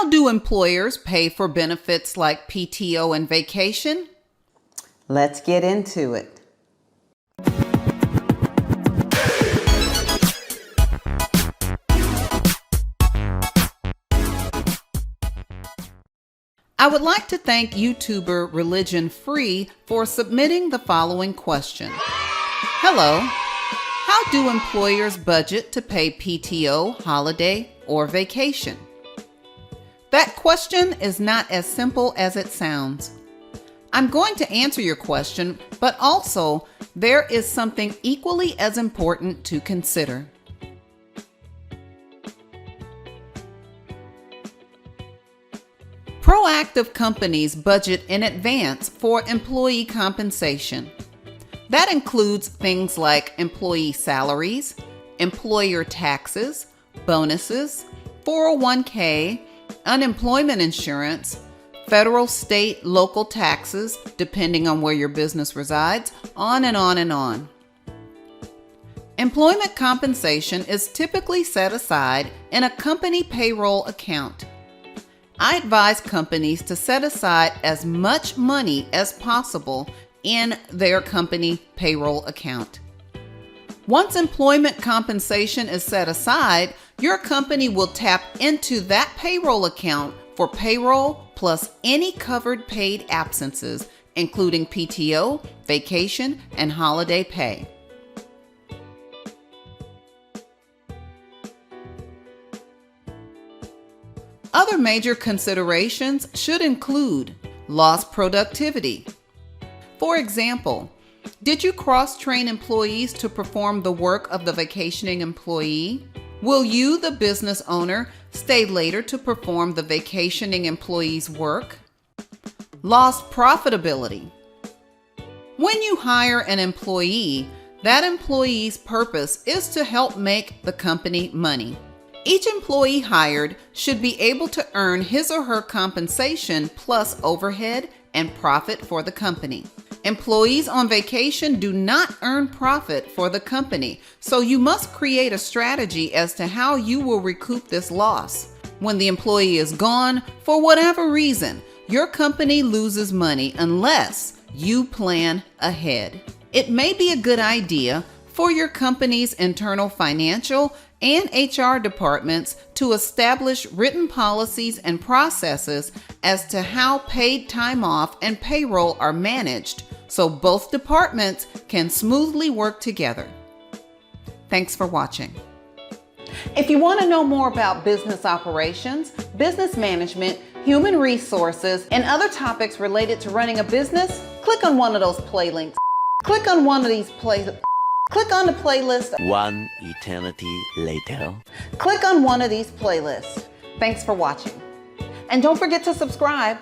How do employers pay for benefits like PTO and vacation? Let's get into it. I would like to thank YouTuber Religion Free for submitting the following question. Hello, how do employers budget to pay PTO, holiday, or vacation? That question is not as simple as it sounds. I'm going to answer your question, but also there is something equally as important to consider. Proactive companies budget in advance for employee compensation. That includes things like employee salaries, employer taxes, bonuses, 401k, unemployment insurance, federal, state, local taxes, depending on where your business resides, on and on and on. Employment compensation is typically set aside in a company payroll account. I advise companies to set aside as much money as possible in their company payroll account. Once employment compensation is set aside, your company will tap into that payroll account for payroll plus any covered paid absences, including PTO, vacation, and holiday pay. Other major considerations should include lost productivity. For example, did you cross-train employees to perform the work of the vacationing employee? Will you, the business owner, stay later to perform the vacationing employee's work? Lost profitability. When you hire an employee, that employee's purpose is to help make the company money. Each employee hired should be able to earn his or her compensation plus overhead and profit for the company. Employees on vacation do not earn profit for the company, so you must create a strategy as to how you will recoup this loss. When the employee is gone, for whatever reason, your company loses money unless you plan ahead. It may be a good idea for your company's internal financial and HR departments to establish written policies and processes as to how paid time off and payroll are managed so both departments can smoothly work together. Thanks for watching. If you want to know more about business operations, business management, human resources, and other topics related to running a business, click on one of those play links. Click on one of these Click on the playlist. One eternity later. Click on one of these playlists. Thanks for watching. And don't forget to subscribe.